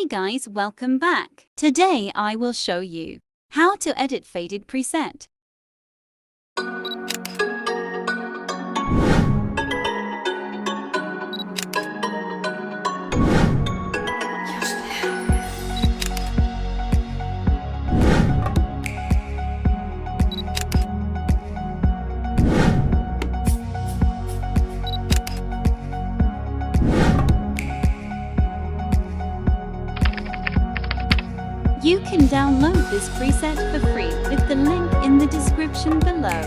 Hi guys, welcome back. Today I will show you how to edit faded preset. You can download this preset for free with the link in the description below.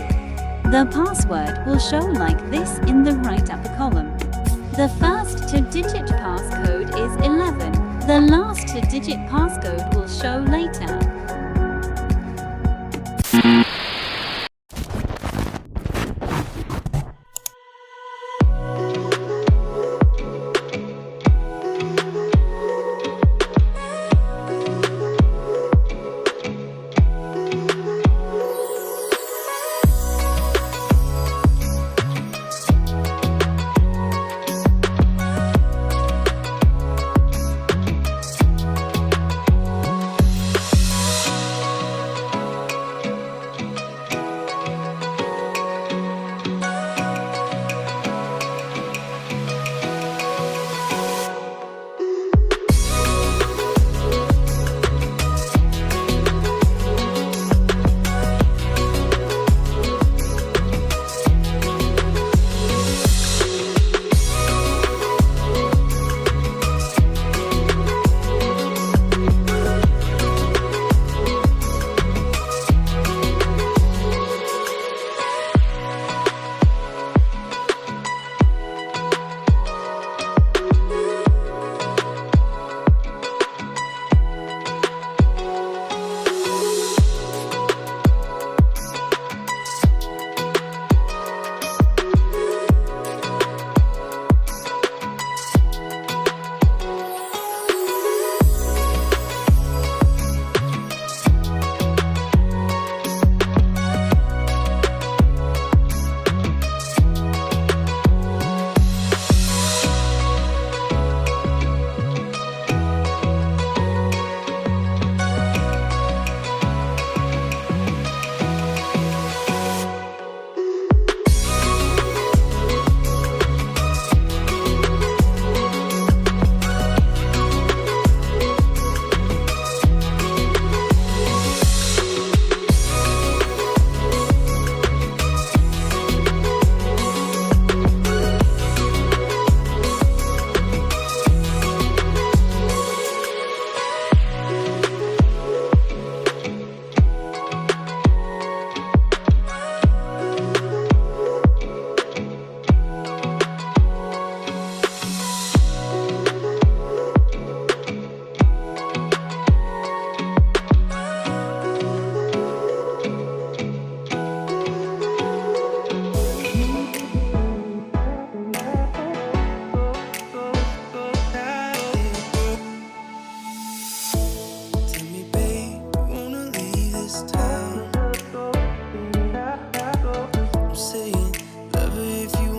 The password will show like this in the right upper column. The first 2-digit passcode is 11. The last 2-digit passcode will show later. If you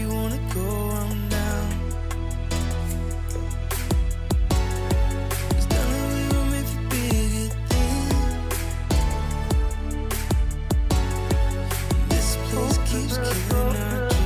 wanna go, I'm down. 'Cause darling, we were made for bigger things. This place keeps killing our dreams.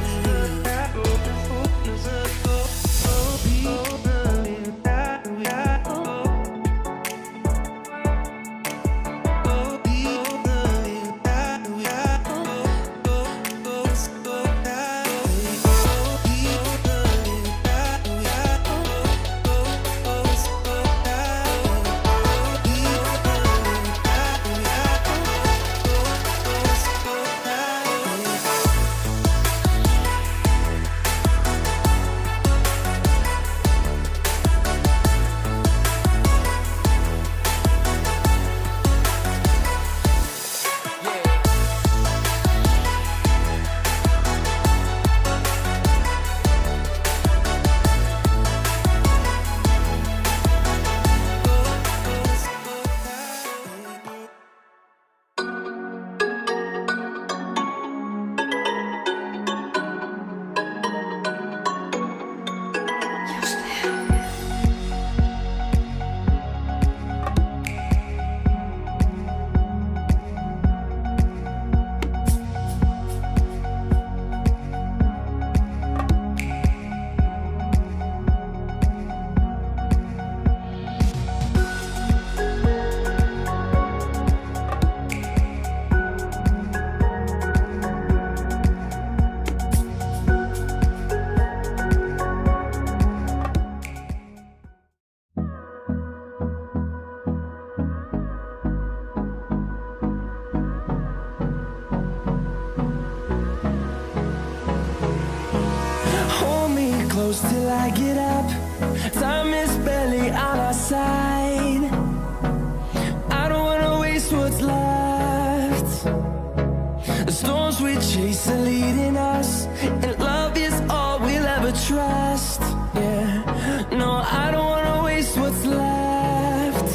close till I get up. Time is barely on our side. I don't wanna waste what's left. The storms we chase are leading us, and love is all we'll ever trust. Yeah, no, I don't wanna waste what's left.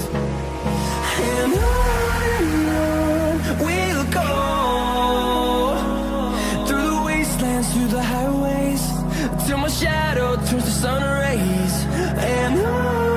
And on we'll go, through the wastelands, through the highways, till my shadow turns to sun rays. And on